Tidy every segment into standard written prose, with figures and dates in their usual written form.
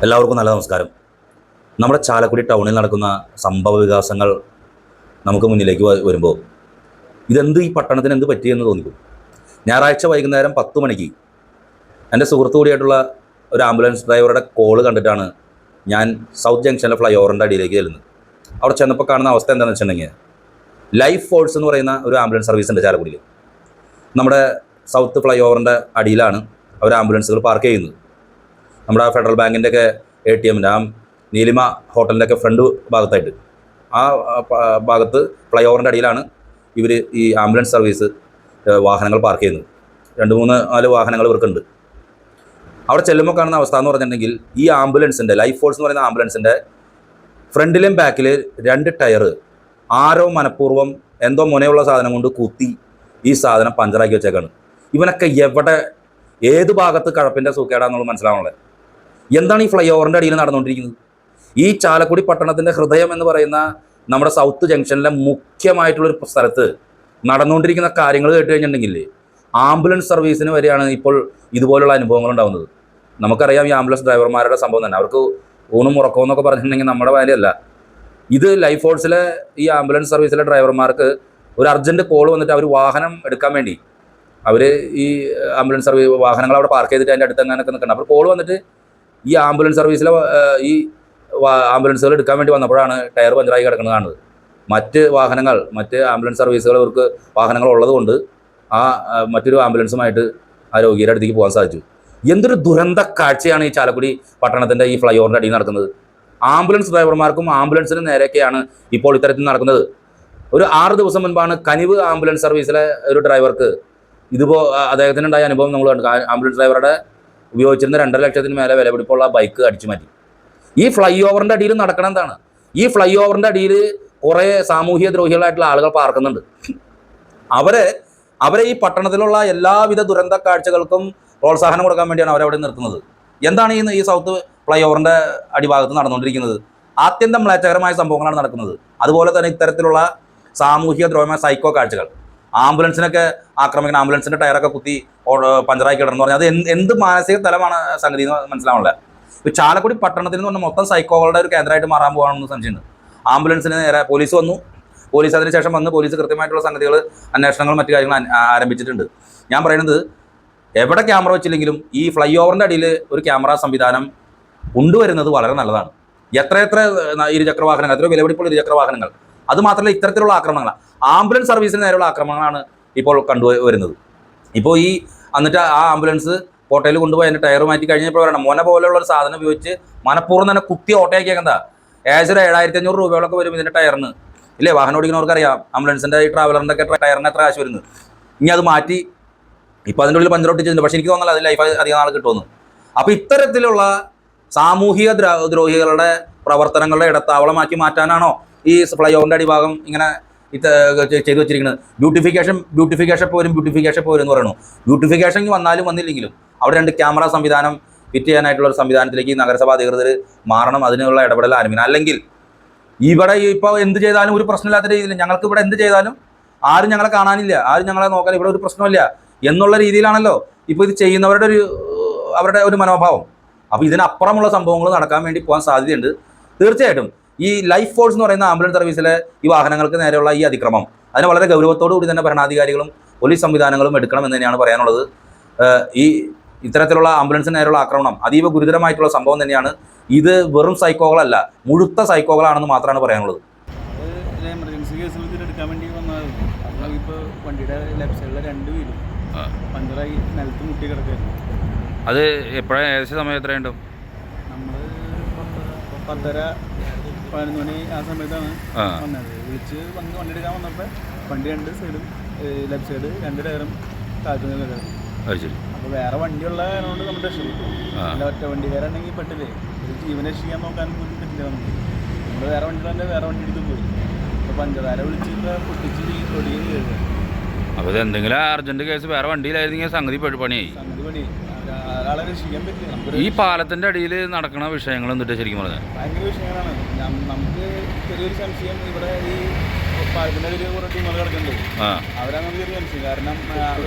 എല്ലാവർക്കും നല്ല നമസ്കാരം. നമ്മുടെ ചാലക്കുടി ടൗണിൽ നടക്കുന്ന സംഭവ വികാസങ്ങൾ നമുക്ക് മുന്നിലേക്ക് വരുമ്പോൾ ഈ പട്ടണത്തിന് എന്ത് പറ്റിയെന്ന് തോന്നിക്കും. ഞായറാഴ്ച വൈകുന്നേരം 10 മണിക്ക് എൻ്റെ സുഹൃത്തു കൂടിയായിട്ടുള്ള ഒരു ആംബുലൻസ് ഡ്രൈവറുടെ കോള് കണ്ടിട്ടാണ് ഞാൻ സൗത്ത് ജംഗ്ഷനിലെ ഫ്ലൈ ഓവറിൻ്റെ അടിയിലേക്ക് ചെല്ലുന്നത്. അവിടെ ചെന്നപ്പോൾ കാണുന്ന അവസ്ഥ എന്താണെന്ന് വെച്ചിട്ടുണ്ടെങ്കിൽ, ലൈഫ് ഫോഴ്സ് എന്ന് പറയുന്ന ഒരു ആംബുലൻസ് സർവീസ് ഉണ്ട് ചാലക്കുടിയിൽ. നമ്മുടെ സൗത്ത് ഫ്ലൈ ഓവറിൻ്റെ അടിയിലാണ് അവർ ആംബുലൻസുകൾ പാർക്ക് ചെയ്യുന്നത്. നമ്മുടെ ഫെഡറൽ ബാങ്കിൻ്റെ ഒക്കെ ATMൻ്റെ നീലിമ ഹോട്ടലിൻ്റെ ഒക്കെ ഫ്രണ്ട് ഭാഗത്തായിട്ട് ആ ഭാഗത്ത് ഫ്ലൈ ഓവറിൻ്റെ അടിയിലാണ് ഇവർ ഈ ആംബുലൻസ് സർവീസ് വാഹനങ്ങൾ പാർക്ക് ചെയ്യുന്നത്. 2-3-4 വാഹനങ്ങൾ ഇവർക്കുണ്ട്. അവിടെ ചെല്ലുമ്പോൾ കാണുന്ന അവസ്ഥ എന്ന് പറഞ്ഞിട്ടുണ്ടെങ്കിൽ, ഈ ആംബുലൻസിൻ്റെ ലൈഫ് ഫോഴ്സ് എന്ന് പറയുന്ന ആംബുലൻസിൻ്റെ ഫ്രണ്ടിലും ബാക്കിൽ 2 ടയർ ആരോ മനഃപൂർവ്വം എന്തോ മുനയുള്ള സാധനം കൊണ്ട് കുത്തി ഈ സാധനം പഞ്ചറാക്കി വെച്ചേക്കാണ്. ഇവനൊക്കെ എവിടെ ഏത് ഭാഗത്ത് കഴപ്പിൻ്റെ സൂക്കേടാന്നുള്ളത് മനസ്സിലാവണല്ലേ. എന്താണ് ഈ ഫ്ലൈ ഓവറിൻ്റെ അടിയിൽ നടന്നുകൊണ്ടിരിക്കുന്നത്? ഈ ചാലക്കുടി പട്ടണത്തിൻ്റെ ഹൃദയം എന്ന് പറയുന്ന നമ്മുടെ സൗത്ത് ജംഗ്ഷനിലെ മുഖ്യമായിട്ടുള്ളൊരു സ്ഥലത്ത് നടന്നുകൊണ്ടിരിക്കുന്ന കാര്യങ്ങൾ കേട്ട് കഴിഞ്ഞിട്ടുണ്ടെങ്കിൽ ആംബുലൻസ് സർവീസിന് വരെയാണ് ഇപ്പോൾ ഇതുപോലുള്ള അനുഭവങ്ങൾ ഉണ്ടാകുന്നത്. നമുക്കറിയാം ഈ ആംബുലൻസ് ഡ്രൈവർമാരുടെ സംഭവം തന്നെ. അവർക്ക് ഊണും ഉറക്കവും എന്നൊക്കെ പറഞ്ഞിട്ടുണ്ടെങ്കിൽ നമ്മുടെ കാര്യമല്ല. ഇത് ലൈഫ് ഫോഴ്സിലെ ഈ ആംബുലൻസ് സർവീസിലെ ഡ്രൈവർമാർക്ക് ഒരു അർജൻറ്റ് കോൾ വന്നിട്ട് അവർ വാഹനം എടുക്കാൻ വേണ്ടി അവർ ഈ ആംബുലൻസ് സർവീസ് വാഹനങ്ങൾ അവിടെ പാർക്ക് ചെയ്തിട്ട് അതിൻ്റെ അടുത്ത് അങ്ങനെയൊക്കെ നിൽക്കണം. അപ്പോൾ കോൾ വന്നിട്ട് ഈ ആംബുലൻസ് സർവീസിലെ ഈ ആംബുലൻസുകൾ എടുക്കാൻ വേണ്ടി വന്നപ്പോഴാണ് ടയർ പഞ്ചറായി കിടക്കുന്നത് കാണുന്നത്. മറ്റ് ആംബുലൻസ് സർവീസുകൾ ഇവർക്ക് വാഹനങ്ങൾ ഉള്ളത് കൊണ്ട് മറ്റൊരു ആംബുലൻസുമായിട്ട് ആ രോഗിയുടെ അടുത്തേക്ക് പോകാൻ സാധിച്ചു. എന്തൊരു ദുരന്ത കാഴ്ചയാണ് ഈ ചാലക്കുടി പട്ടണത്തിൻ്റെ ഈ ഫ്ലൈ ഓവറിൻ്റെ അടിയിൽ നടക്കുന്നത്. ആംബുലൻസ് ഡ്രൈവർമാർക്കും ആംബുലൻസിനും നേരെയൊക്കെയാണ് ഇപ്പോൾ ഇത്തരത്തിൽ നടക്കുന്നത്. ഒരു 6 ദിവസം മുൻപാണ് കനിവ് ആംബുലൻസ് സർവീസിലെ ഒരു ഡ്രൈവർക്ക് അദ്ദേഹത്തിനുണ്ടായ അനുഭവം നമ്മൾ കണ്ടു. ആംബുലൻസ് ഡ്രൈവറുടെ ഉപയോഗിച്ചിരുന്ന 2.5 ലക്ഷത്തിന് മേലെ വിലപിടിപ്പുള്ള ബൈക്ക് അടിച്ചു മാറ്റി. ഈ ഫ്ലൈ ഓവറിൻ്റെ അടിയിൽ നടക്കണം എന്താണ്? ഈ ഫ്ലൈ ഓവറിൻ്റെ അടിയിൽ കുറേ സാമൂഹ്യ ദ്രോഹികളായിട്ടുള്ള ആളുകൾ പാർക്കുന്നുണ്ട്. അവരെ ഈ പട്ടണത്തിലുള്ള എല്ലാവിധ ദുരന്ത കാഴ്ചകൾക്കും പ്രോത്സാഹനം കൊടുക്കാൻ വേണ്ടിയാണ് അവരവിടെ നിർത്തുന്നത്. എന്താണ് ഈ സൗത്ത് ഫ്ലൈ ഓവറിൻ്റെ അടിഭാഗത്ത് നടന്നുകൊണ്ടിരിക്കുന്നത്? ആത്യന്തം മ്ലേച്ഛകരമായ സംഭവങ്ങളാണ് നടക്കുന്നത്. അതുപോലെ തന്നെ ഇത്തരത്തിലുള്ള സാമൂഹിക ദ്രോഹമായ സൈക്കോ കാഴ്ചകൾ, ആംബുലൻസിനൊക്കെ ആക്രമിക്കണം, ആംബുലൻസിൻ്റെ ടയറൊക്കെ കുത്തി പഞ്ചറായി കിടന്നു പറഞ്ഞാൽ അത് എന്ത് മാനസിക തലമാണ് സംഗതി എന്ന് മനസ്സിലാവില്ല. ഇപ്പോൾ ചാലക്കുടി പട്ടണത്തിൽ എന്ന് പറഞ്ഞാൽ മൊത്തം സൈക്കോകളുടെ ഒരു കേന്ദ്രമായിട്ട് മാറാൻ പോകാമെന്ന് സംശയമുണ്ട്. ആംബുലൻസിന് നേരെ പോലീസ് വന്നു. പോലീസ് അതിനുശേഷം പോലീസ് കൃത്യമായിട്ടുള്ള സംഗതികൾ അന്വേഷണങ്ങൾ മറ്റു കാര്യങ്ങൾ ആരംഭിച്ചിട്ടുണ്ട്. ഞാൻ പറയുന്നത്, എവിടെ ക്യാമറ വെച്ചില്ലെങ്കിലും ഈ ഫ്ലൈ ഓവറിൻ്റെ അടിയിൽ ഒരു ക്യാമറ സംവിധാനം കൊണ്ടുവരുന്നത് വളരെ നല്ലതാണ്. എത്ര ഇരുചക്ര വാഹനങ്ങൾ, എത്രയോ വിലപിടിപ്പുള്ള ഇരുചക്ര വാഹനങ്ങൾ, അതുമാത്രമല്ല ഇത്തരത്തിലുള്ള ആക്രമണങ്ങൾ, ആംബുലൻസ് സർവീസിന് നേരെയുള്ള ആക്രമണങ്ങളാണ് ഇപ്പോൾ കണ്ടുവരുന്നത്. ഇപ്പോൾ എന്നിട്ട് ആ ആംബുലൻസ് കോട്ടയിൽ കൊണ്ടുപോയി അതിൻ്റെ ടയർ മാറ്റി കഴിഞ്ഞപ്പോൾ പറയണം, മോന പോലെയുള്ള ഒരു സാധനം ഉപയോഗിച്ച് മനഃപൂർവ്വം തന്നെ കുത്തി ഓട്ടയാക്കിയേക്കെന്താ ഏകദേശം 7,500 രൂപയോളൊക്കെ വരും ഇതിൻ്റെ ടയറിന്. ഇല്ലേ, വാഹനം ഓടിക്കുന്നവർക്ക് അറിയാം അറിയാം ഈ ട്രാവലറിൻ്റെ ഒക്കെ ടയറിന് എത്ര കാശ് വരുന്നത്. ഇനി അത് മാറ്റി ഇപ്പോൾ അതിൻ്റെ ഉള്ളിൽ പഞ്ചറൊട്ടിച്ചിട്ടുണ്ട്. പക്ഷേ എനിക്ക് തോന്നുന്നില്ല അത് ലൈഫ് അധികം നാൾ കിട്ടുമെന്ന്. അപ്പോൾ ഇത്തരത്തിലുള്ള സാമൂഹിക ദ്രോഹികളുടെ പ്രവർത്തനങ്ങളുടെ ഇടത്താവളമാക്കി മാറ്റാനാണോ ഈ ഫ്ലൈ ഓവറിൻ്റെ അടിഭാഗം ഇങ്ങനെ ചെയ്തു വെച്ചിരിക്കുന്നത്? ബ്യൂട്ടിഫിക്കേഷൻ പോരും എന്ന് പറയുന്നു. ബ്യൂട്ടിഫിക്കേഷൻ വന്നാലും വന്നില്ലെങ്കിലും അവിടെ 2 ക്യാമറ സംവിധാനം ഫിറ്റ് ചെയ്യാനായിട്ടുള്ള ഒരു സംവിധാനത്തിലേക്ക് നഗരസഭാ അധികൃതർ മാറണം. അതിനുള്ള ഇടപെടൽ ആരംഭിക്കണം. അല്ലെങ്കിൽ ഇവിടെ ഇപ്പോൾ എന്ത് ചെയ്താലും ഒരു പ്രശ്നമില്ലാത്ത രീതിയിൽ, ഞങ്ങൾക്ക് ഇവിടെ എന്ത് ചെയ്താലും ആരും ഞങ്ങളെ കാണാനില്ല, ആരും ഞങ്ങളെ നോക്കാൻ, ഇവിടെ ഒരു പ്രശ്നമില്ല എന്നുള്ള രീതിയിലാണല്ലോ ഇപ്പോൾ ഇത് ചെയ്യുന്നവരുടെ അവരുടെ ഒരു മനോഭാവം. അപ്പോൾ ഇതിനപ്പുറമുള്ള സംഭവങ്ങൾ നടക്കാൻ വേണ്ടി പോകാൻ സാധ്യതയുണ്ട്. തീർച്ചയായിട്ടും ഈ ലൈഫ് ഫോഴ്സ് എന്ന് പറയുന്ന ആംബുലൻസ് സർവീസിലെ ഈ വാഹനങ്ങൾക്ക് നേരെയുള്ള ഈ അതിക്രമം അതിന് വളരെ ഗൗരവത്തോടു കൂടി തന്നെ ഭരണാധികാരികളും പോലീസ് സംവിധാനങ്ങളും എടുക്കണമെന്ന് തന്നെയാണ് പറയാനുള്ളത്. ഇത്തരത്തിലുള്ള ആംബുലൻസിന് നേരെയുള്ള ആക്രമണം അതീവ ഗുരുതരമായിട്ടുള്ള സംഭവം തന്നെയാണ്. ഇത് വെറും സൈക്കോകളല്ല, മുഴുത്ത സൈക്കോകളാണെന്ന് മാത്രമാണ് പറയാനുള്ളത്. എമർജൻസി കേസിൽ എടുക്കാൻ വേണ്ടി വന്നതായിരുന്നു. അപ്പോൾ ഇപ്പോൾ വണ്ടിയുടെ ലെഫ്റ്റ് സൈഡിലെ 2 വീലും പഞ്ചറായി നിലത്ത് മുട്ടി കിടക്കായിരുന്നു. അത് എപ്പോഴാണ്, ഏകദേശം സമയം എത്രയുണ്ടോ? നമ്മൾ 10:30-11 മണി ആ സമയത്താണ് വന്നത്. വന്ന് വണ്ടി എടുക്കാൻ വന്നപ്പോൾ വണ്ടി 2 സൈഡും ലെഫ്റ്റ് സൈഡ് 2 ടയറും താഴ്ത്തുന്ന കിടക്കും. അപ്പോൾ വേറെ വണ്ടിയുള്ള കൊണ്ട് നമ്മൾ രക്ഷപ്പെട്ടു. അല്ല, ഒറ്റ വണ്ടിക്കാരാണെങ്കിൽ പെട്ടില്ലേ, ഒരു ജീവൻ രക്ഷിക്കാൻ നോക്കാൻ പോലും പറ്റില്ല. നമ്മൾ വേറെ വണ്ടി എടുത്ത് പോയി. അപ്പോൾ പഞ്ചതാര വിളിച്ചിട്ട് പൊട്ടിച്ച് ഒടിയും കയറുക. അപ്പോൾ എന്തെങ്കിലും അർജന്റ് കേസ് വേറെ വണ്ടിയിലായിരുന്നെങ്കിൽ സംഗതി പണിയായി. ഒരാളെ രക്ഷിക്കാൻ പറ്റില്ല. ഈ പാലത്തിൻ്റെ അടിയിൽ നടക്കുന്ന വിഷയങ്ങൾ എന്നിട്ട് ശരിക്കും പറഞ്ഞാൽ ഭയങ്കര വിഷയങ്ങളാണ്. നമുക്ക് ചെറിയൊരു സംശയം, ഇവിടെ ഈ പാലത്തിൻ്റെ അടിയിൽ കുറേ ടീമുകൾ കിടക്കുന്നുണ്ട്. അവരാണ് ചെറിയ സംശയം. കാരണം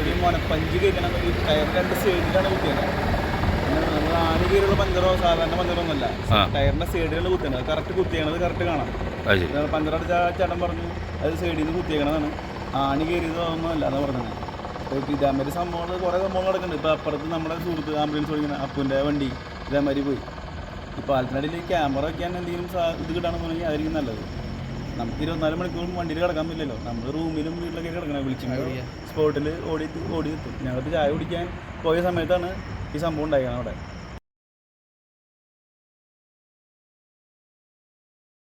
ഒരു പഞ്ച് കയറ്റണം, ഈ ടയർ 2 സൈഡിലാണ് കിട്ടിയത്. നമ്മൾ ആണി കീഴിലുള്ള പഞ്ചറോ സാധാരണ പഞ്ചറോ ഒന്നുമല്ല, ടയറിന്റെ സൈഡിലുള്ള കുത്തിയാണ്. കറക്റ്റ് കുത്തിയണത് കറക്റ്റ് കാണാം. പഞ്ചറടിച്ച ചേട്ടൻ പറഞ്ഞു അത് സൈഡിൽ നിന്ന് കുത്തിയേക്കണതാണ്, ആണി കയറിയത് ഒന്നുമല്ല എന്ന് പറഞ്ഞത്. ഇപ്പോൾ ഇതേമാതിരി സംഭവങ്ങൾ കുറേ സംഭവങ്ങൾ നടക്കുന്നുണ്ട്. ഇപ്പോൾ അപ്പുറത്ത് നമ്മുടെ സുഹൃത്ത് ആംബുലൻസ് ഓടിക്കുന്ന അപ്പൂൻ്റെ വണ്ടി ഇതേമാതിരി പോയി. ഈ പാലത്തിനടിയിൽ ക്യാമറ വയ്ക്കാൻ എന്തെങ്കിലും ഇത് കിട്ടുകയാണെന്നുണ്ടെങ്കിൽ അതായിരിക്കും നല്ലത്. നമുക്ക് 24 മണിക്കൂറും വണ്ടിയിൽ കിടക്കാൻ പറ്റില്ലല്ലോ. നമ്മൾ റൂമിലും വീട്ടിലൊക്കെ കിടക്കണം. വിളിച്ചിട്ട് സ്പോട്ടിൽ ഓടി എത്തും. ഞങ്ങൾക്ക് ചായ കുടിക്കാൻ പോയ സമയത്താണ് ഈ സംഭവം ഉണ്ടായിരിക്കണം അവിടെ.